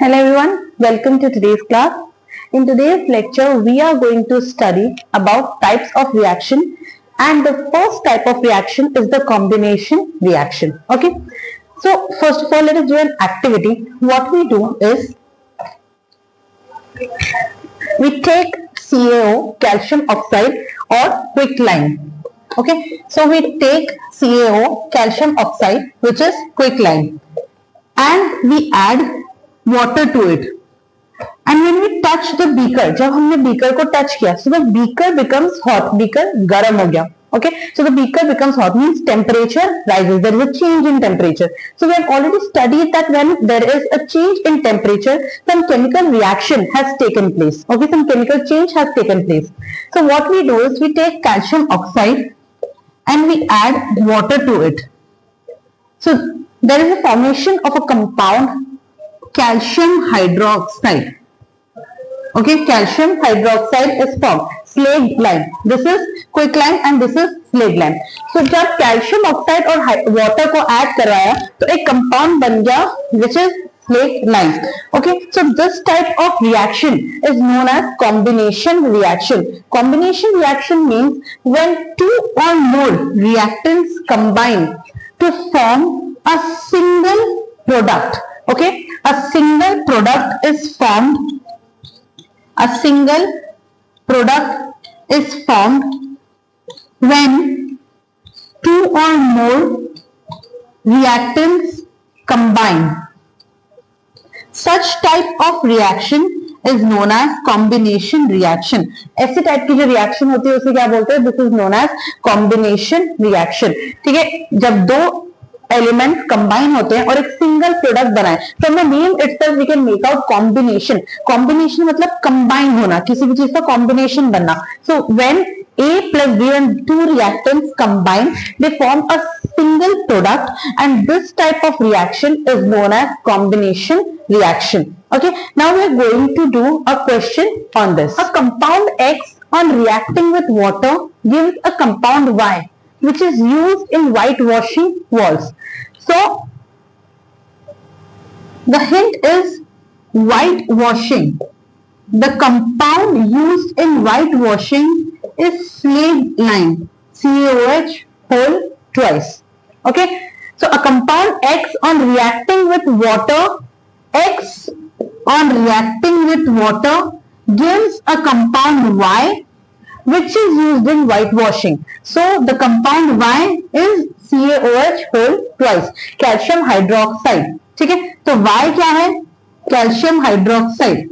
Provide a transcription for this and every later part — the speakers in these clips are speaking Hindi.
Hello everyone, welcome to today's class. In today's lecture, we are going to study about types of reaction, and the first type of reaction is the combination reaction. Okay, so first of all, let us do an activity. What we do is we take CaO, calcium oxide, or quicklime. Okay, so we take CaO, calcium oxide, which is quicklime, and we add water to it. And when we touch the beaker, जब हमने beaker को touch किया, so the beaker becomes hot, beaker गर्म हो गया. Okay, so the beaker becomes hot, means temperature rises. There is a change in temperature. So we have already studied that when there is a change in temperature, some chemical reaction has taken place. Okay, some chemical change has taken place. So what we do is we take calcium oxide and we add water to it. So there is a formation of a compound calcium hydroxide. Okay, calcium hydroxide is formed. Slaked lime. This is quicklime and this is slaked lime. So जब calcium oxide और water को add कराया तो एक compound बन गया which is slaked lime. Okay, so this type of reaction is known as combination reaction. Combination reaction means when two or more reactants combine to form a single product. Okay, a single product is formed. A single product is formed when two or more reactants combine. Such type of reaction is known as combination reaction. ऐसे टाइप की जो रिएक्शन होती है उसे क्या बोलते हैं? This is known as combination reaction. ठीक है, जब दो एलिमेंट कंबाइन होते हैं और एक सिंगल प्रोडक्ट बनाए. From the name itself we can make out combination. Combination मतलब कंबाइन होना, किसी भी चीज का कॉम्बिनेशन बनना. So when A plus B and two reactants combine, they form a single product, and this type of reaction is known as combination reaction. Okay, now we are going to do a question on this. A compound X on reacting with water gives a compound Y, which is used in whitewashing walls. So the hint is whitewashing. The compound used in whitewashing is slaked lime, CaOH whole twice. Okay, so a compound X on reacting with water, X on reacting with water gives a compound Y, which is used in whitewashing. So the compound Y is CaOH whole twice, calcium hydroxide. ठीक है, तो Y क्या है? Calcium hydroxide.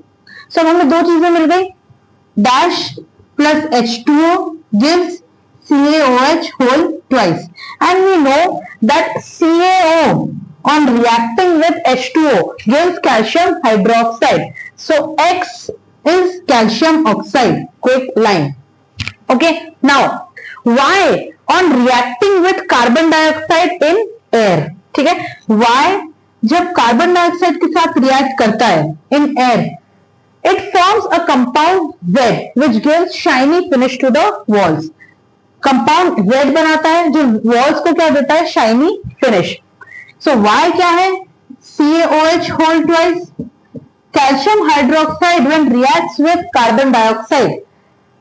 So हमें दो चीजें मिल गई. Dash plus H2O gives CaOH whole twice, and we know that CaO on reacting with H2O gives calcium hydroxide. So X is calcium oxide, quicklime. Okay, now Y on reacting with carbon dioxide in air. ठीक है, Y जब कार्बन डाइऑक्साइड के साथ रिएक्ट करता है in air, it forms a compound Z which gives shiny finish to the walls. Compound Z बनाता है जो walls को क्या देता है? Shiny finish. So Y क्या है? CaOH whole twice. Calcium hydroxide when reacts with carbon dioxide,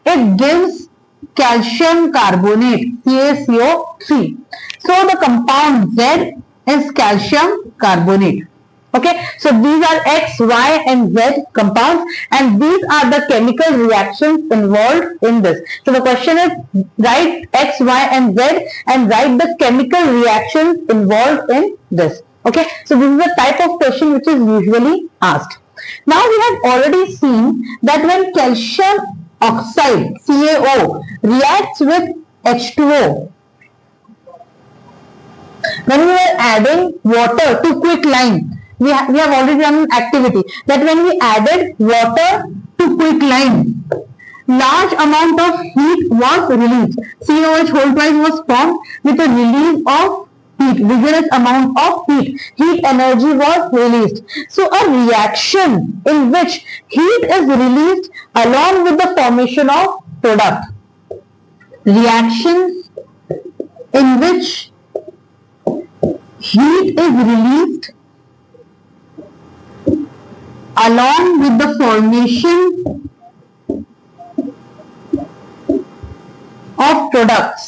it gives calcium carbonate, CaCO3. So the compound Z is calcium carbonate. Okay, so these are X, Y and Z compounds, and these are the chemical reactions involved in this. So the question is, write X, Y and Z and write the chemical reactions involved in this. Okay, so this is the type of question which is usually asked. Now we have already seen that when calcium oxide, CaO, reacts with H2O, when we are adding water to quicklime, we have already done an activity that when we added water to quicklime, large amount of heat was released. CaOH whole twice was formed with a release of heat, vigorous amount of heat. Heat energy was released. So a reaction in which heat is released along with the formation of product. Reactions in which heat is released along with the formation of products.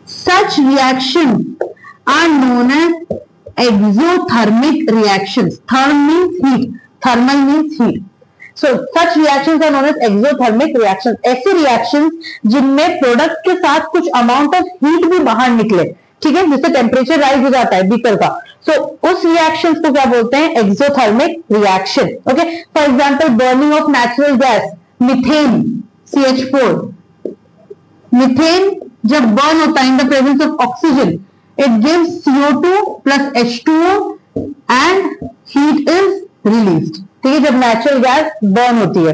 Such reactions are known as exothermic reactions. Therm means heat, thermal means heat. So such reactions are known as exothermic reactions. ऐसे reactions जिनमें प्रोडक्ट के साथ कुछ अमाउंट ऑफ हीट भी बाहर निकले, ठीक है, जिससे टेम्परेचर राइज हो जाता है बीकर का. सो उस रिएक्शंस को क्या बोलते हैं? Exothermic reaction. Okay, for example burning of natural gas, methane, CH4. Methane जब बर्न होता है in the presence of oxygen, it gives CO2 plus H2O and heat is released. ठीक है, जब नेचुरल गैस बर्न होती है.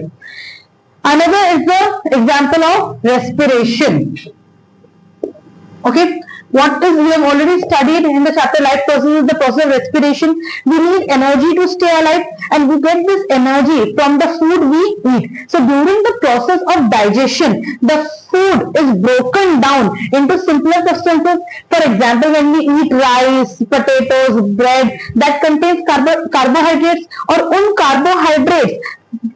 Another is the example of respiration. Okay, what is we have already studied in the chapter life process is the process of respiration. We need energy to stay alive and we get this energy from the food we eat. So during the process of digestion, the food is broken down into simpler substances. For example, when we eat rice, potatoes, bread that contains carbohydrates, और उन carbohydrates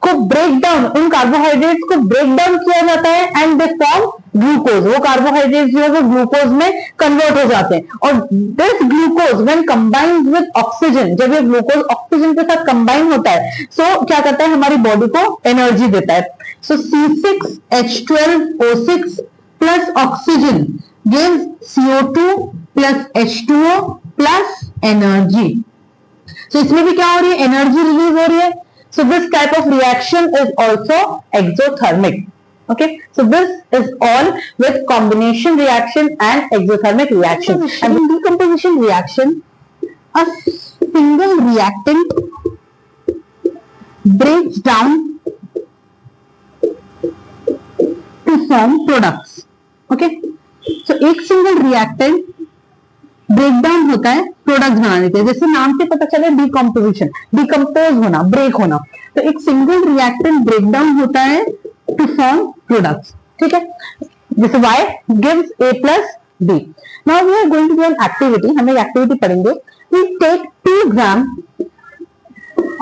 को ब्रेक डाउन, उन कार्बोहाइड्रेट्स को ब्रेक डाउन किया जाता है एंड दे फॉर्म ग्लूकोज. वो कार्बोहाइड्रेट्स जो है वो ग्लूकोज में कन्वर्ट हो जाते हैं. और this glucose when combined with oxygen, जब ये ग्लूकोज ऑक्सीजन के साथ कंबाइन होता है, सो क्या करता है? हमारी बॉडी को एनर्जी देता है. So C6H12O6 plus oxygen gives CO2 plus H2O plus energy. So इसमें भी क्या हो रही है? एनर्जी रिलीज हो रही है. So this type of reaction is also exothermic. Okay, so this is all with combination reaction and exothermic reaction. And in decomposition reaction, a single reactant breaks down to form products. Okay, so एक single reactant ब्रेकडाउन होता है प्रोडक्ट बनाने के. जैसे नाम से पता चले डिकम्पोजिशन, डिकम्पोज होना, ब्रेक होना. तो एक सिंगल रिएक्टेंट ब्रेकडाउन होता है टू फॉर्म प्रोडक्ट्स. ठीक है, जैसे Y gives A plus B. Now we are going to do an activity. हम एक एक्टिविटी पढ़ेंगे. We take 2 gram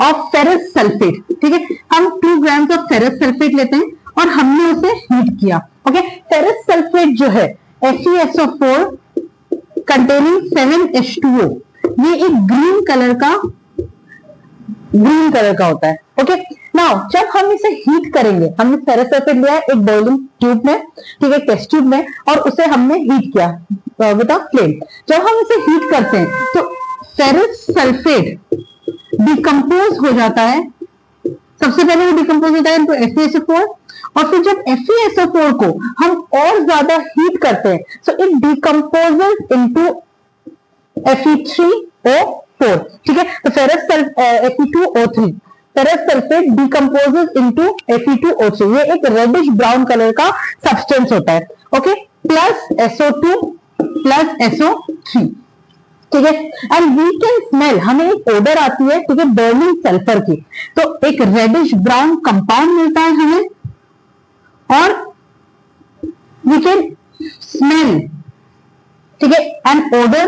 of ferrous sulphate. ठीक है, हम 2 ग्राम ऑफ फेरस सल्फेट लेते हैं और हमने उसे हीट किया. ओके, फेरस सल्फेट जो है FeSO4 containing 7H2O, ये एक ग्रीन कलर का होता है. ओके, नाउ जब हम इसे हीट करेंगे, हमने फेरस सल्फेट लिया है एक बॉइलिंग ट्यूब में, ठीक है, टेस्ट ट्यूब में, और उसे हमने हीट किया विद अ फ्लेम. जब हम इसे हीट करते हैं तो फेरस सल्फेट डिकम्पोज हो जाता है. सबसे पहले वो डिकम्पोज होता है इनटू FeSO4, और फिर जब FeSO4 को हम और ज्यादा हीट करते हैं, so it decomposes into Fe3O4. ठीक है, तो ferrous Fe2O3, ferrous sulphate decomposes into Fe2O3. ये एक रेडिश ब्राउन कलर का सब्सटेंस होता है. Okay, plus SO2 plus SO3. ठीक है, एंड वी कैन स्मेल, हमें एक ओडर आती है, ठीक है, बर्निंग सल्फर की. तो एक रेडिश ब्राउन कंपाउंड मिलता है हमें, और वी कैन स्मेल, ठीक है, an odour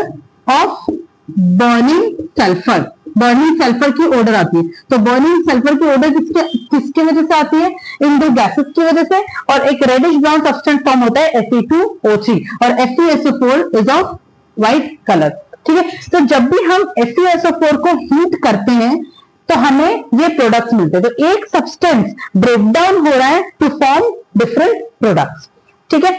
of burning sulphur. Burning sulphur की ओडर आती है. तो बर्निंग सल्फर की ओडर किसके वजह से आती है? इन दो गैसेस की वजह से. और एक रेडिश ब्राउन सब्सटेंस फॉर्म होता है Fe2O3, और FeSO4 is of white colour. ठीक है, तो जब भी हम FeSO4 को हीट करते हैं तो हमें ये प्रोडक्ट्स मिलते हैं. तो एक सब्सटेंस ब्रेकडाउन हो रहा है टू फॉर्म डिफरेंट प्रोडक्ट्स. ठीक है,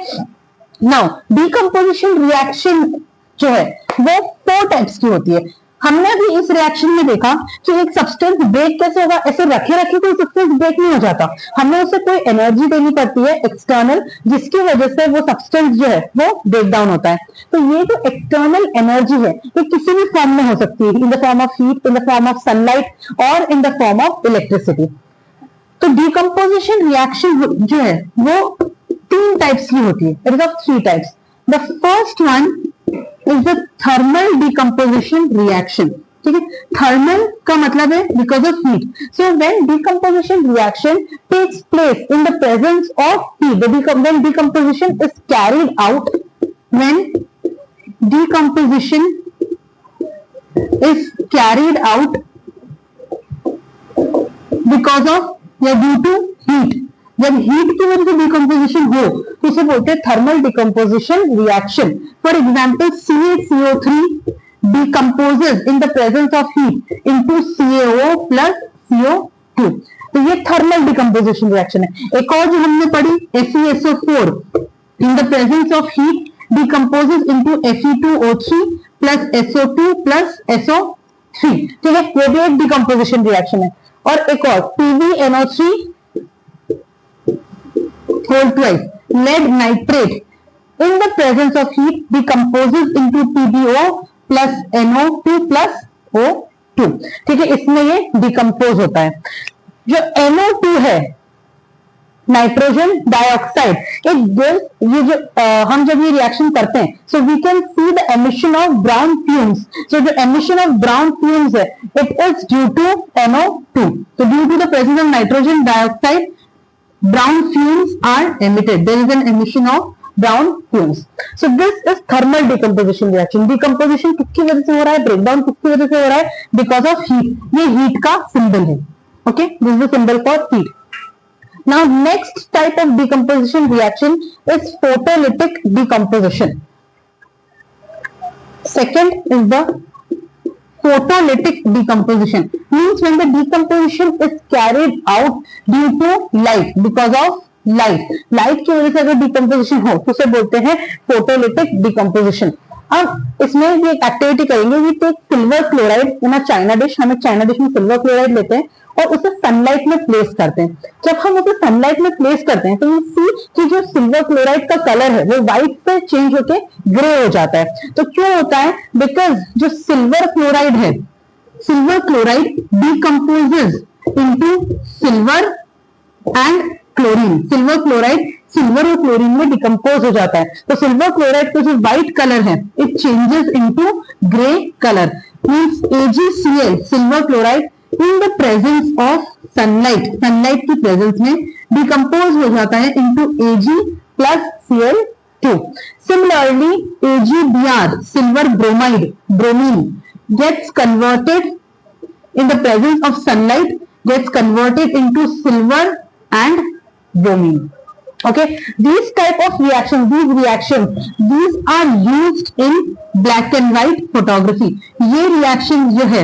नाउ डिकम्पोजिशन रिएक्शन जो है वो 4 टाइप्स की होती है. हमने भी इस रिएक्शन में देखा कि एक सब्सटेंस ब्रेक कैसे होगा. ऐसे रखे रखे कोई सब्सटेंस ब्रेक नहीं हो जाता, हमें उसे कोई एनर्जी देनी पड़ती है एक्सटर्नल, जिसकी वजह से वो सब्सटेंस जो है वो ब्रेक डाउन होता है. तो ये जो एक्सटर्नल एनर्जी है ये किसी भी फॉर्म में हो सकती है, in the form of heat, in the form of sunlight, और in the form of electricity. तो डिकम्पोजिशन रिएक्शन जो है वो 3 टाइप्स की होती है. It is of 3 types. The first one is the thermal decomposition reaction. ठीक है, thermal का मतलब है because of heat. So when decomposition reaction takes place in the presence of heat, when decomposition is carried out, when decomposition is carried out because of या ड्यू टू हीट। जब हीट की वजह से डिकम्पोजिशन हो तो उसे बोलते हैं thermal decomposition reaction. For example CaCO3 decomposes in the presence of heat into CaO plus CO2। तो ये थर्मल डिकम्पोजिशन रिएक्शन है। एक और जो हमने पढ़ी FeSO4 in the presence of heat decomposes into Fe2O3 plus SO2 plus SO3। ठीक है, ये भी एक डिकम्पोजिशन रिएक्शन है। और एक और PbNO3 whole twice lead nitrate in the presence of heat decomposes into PbO plus NO2 plus O2। ठीक है, इसमें ये डिकम्पोज होता है। जो NO2 है नाइट्रोजन डाइऑक्साइड, एक गैस, ये जो हम जब ये रिएक्शन करते हैं so we can see the emission of brown fumes. So जो एमिशन ऑफ ब्राउन फ्यूम्स है it is due to NO2। तो due to the presence of nitrogen dioxide brown fumes are emitted. There is an emission of brown fumes. So this is thermal decomposition reaction. Decomposition किसकी वजह से हो रहा है, breakdown किसकी वजह से हो रहा है, because of heat। ये heat का symbol है। Okay, this is the symbol for heat. Now next type of decomposition reaction is photolytic decomposition. Second is the photolytic decomposition, means when the decomposition is carried out due to light, because of light की वजह से अगर decomposition हो तो उसे बोलते हैं photolytic decomposition। अब इसमें ये एक एक्टिविटी करेंगे, we take silver chloride in a china dish. हम एक चाइना डिश में सिल्वर क्लोराइड लेते हैं और उसे सनलाइट में प्लेस करते हैं। जब हम उसे सनलाइट में प्लेस करते हैं तो वी सी कि जो सिल्वर क्लोराइड का कलर है वो व्हाइट से चेंज होके ग्रे हो जाता है। तो क्यों होता है, बिकॉज जो सिल्वर क्लोराइड है, silver chloride decomposes into silver and chlorine. Silver chloride silver और क्लोरीन में डिकम्पोज हो जाता है। तो सिल्वर क्लोराइड का जो व्हाइट कलर है it changes into grey colour. Means AgCl silver chloride in the presence of sunlight, sunlight की प्रेजेंस में डिकम्पोज हो जाता है into Ag plus Cl2। Similarly AgBr silver bromide, bromine gets converted in the presence of sunlight, gets converted into silver and bromine। Okay, these type of reactions, these are used in black and white photography। ये reaction जो है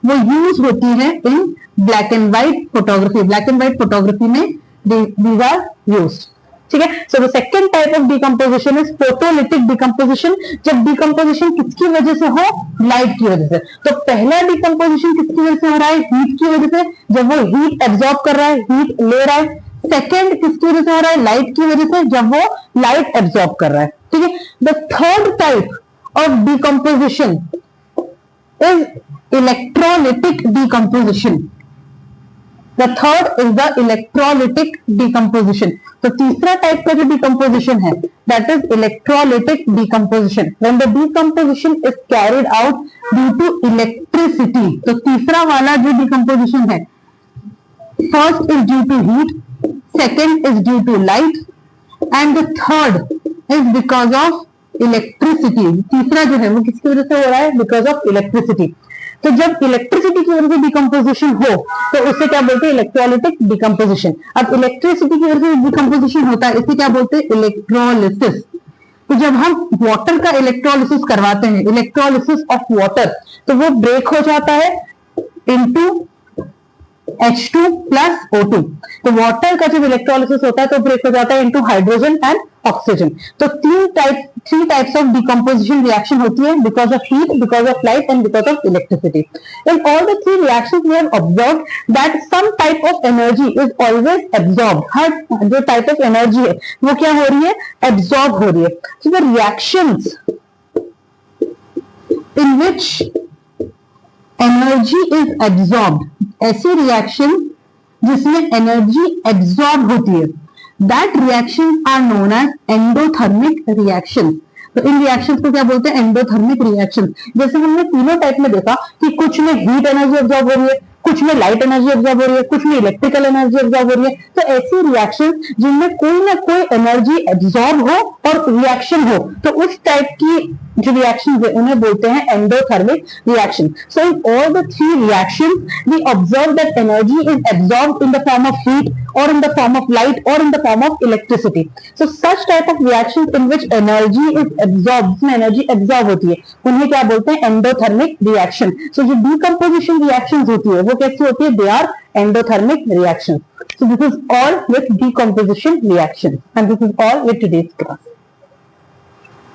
वो यूज होती है in black and white photography. Black and white photography में these are used। ठीक है, so the second type of decomposition is photolytic decomposition. जब डिकम्पोजिशन किसकी वजह से हो, लाइट की वजह से। तो पहला डिकम्पोजिशन किसकी वजह से हो रहा है, हीट की वजह से, जब वो हीट एब्जॉर्ब कर रहा है, हीट ले रहा है। सेकंड किसकी वजह से हो रहा है, लाइट की वजह से, जब वो लाइट एब्जॉर्ब कर रहा है। ठीक है, the third type of decomposition is electrolytic decomposition. The third is the electrolytic decomposition। तो तीसरा टाइप का जो डिकम्पोजिशन है that is electrolytic decomposition, when the decomposition is carried out due to electricity। तो तीसरा वाला जो डिकम्पोजिशन है, first is due to heat, second is due to light and the third is because of electricity। तीसरा जो है वो किसकी वजह से हो रहा है, because of electricity। तो जब इलेक्ट्रिसिटी की वजह से डिकम्पोजिशन हो तो उसे क्या बोलते हैं, इलेक्ट्रोलिटिक डिकम्पोजिशन। अब इलेक्ट्रिसिटी की वजह से डिकम्पोजिशन होता है, इसे क्या बोलते हैं, इलेक्ट्रोलिसिस। तो जब हम वाटर का इलेक्ट्रोलिसिस करवाते हैं, इलेक्ट्रोलिसिस ऑफ वाटर, तो वो ब्रेक हो जाता है इनटू H2 प्लस O2। तो वाटर का जब इलेक्ट्रोलिसिस होता है तो ब्रेक हो जाता है इनटू हाइड्रोजन एंड ऑक्सीजन। तो three types of decomposition reaction होती है, because of heat, because of light and because of electricity. In all the three reactions we have observed that some type of energy is always absorbed. हर जो टाइप ऑफ एनर्जी है वो क्या हो रही है, एब्जॉर्ब हो रही है। So the reactions in which energy is absorbed, ऐसी रिएक्शन जिसमें एनर्जी एब्जॉर्ब होती है, that reaction are known as endothermic reaction. तो इन रिएक्शंस को क्या बोलते हैं, एंडोथर्मिक रिएक्शन। जैसे हमने तीनों टाइप में देखा कि कुछ में हीट एनर्जी एब्जॉर्ब हो रही है, कुछ में लाइट एनर्जी एब्जॉर्ब हो रही है, कुछ में इलेक्ट्रिकल एनर्जी एब्जॉर्ब हो रही है। तो ऐसी रिएक्शन जिनमें कोई ना कोई एनर्जी एब्जॉर्ब हो और रिएक्शन हो, तो उस टाइप की जो रिएक्शन है उन्हें बोलते हैं endothermic reaction. So in all the three reactions we observe that energy is absorbed in the form of heat और in the form of light और in the form of electricity. So such type of reactions in which energy is absorbed, जिसमें एनर्जी एब्जॉर्ब होती है, उन्हें क्या बोलते हैं? Endothermic reaction. सो जो डीकंपोजिशन रिएक्शंस होती है वो कैसी होती है? They are endothermic reactions. So this is all with decomposition reaction, and this is all with today's class.